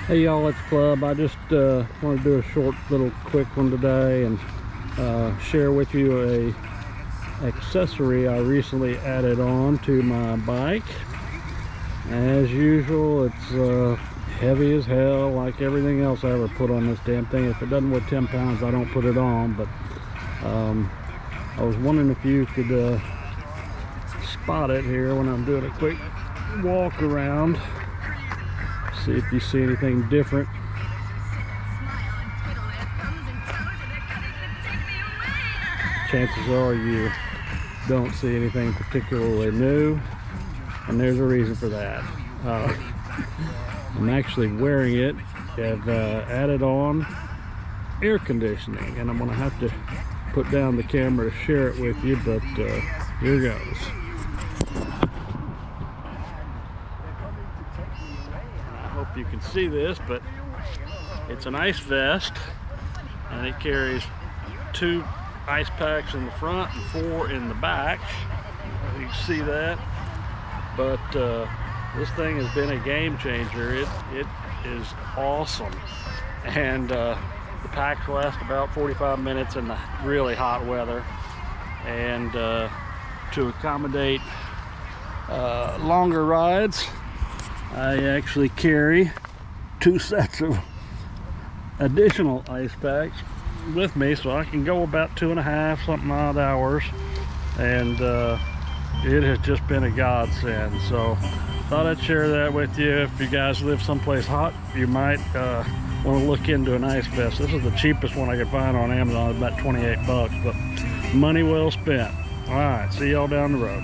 Hey y'all, it's Club. I just want to do a short little quick one today and share with you a accessory I recently added on to my bike. As usual, it's heavy as hell, like everything else I ever put on this damn thing. If it doesn't weigh 10 pounds, I don't put it on. But I was wondering if you could spot it here when I'm doing a quick walk around. See if you see anything different. Chances are you don't see anything particularly new, and there's a reason for that. I'm actually wearing it. I've added on air conditioning, and I'm going to have to put down the camera to share it with you, but here goes. You can see this, but it's an ice vest, and it carries 2 ice packs in the front and 4 in the back. You can see that. But this thing has been a game changer. It is awesome, and the packs last about 45 minutes in the really hot weather, and to accommodate longer rides, I actually carry 2 sets of additional ice packs with me, so I can go about 2.5 something odd hours, and it has just been a godsend. So thought I'd share that with you. If you guys live someplace hot, you might want to look into an ice vest. This is the cheapest one I could find on Amazon. It's about 28 bucks, but money well spent. All right, see y'all down the road.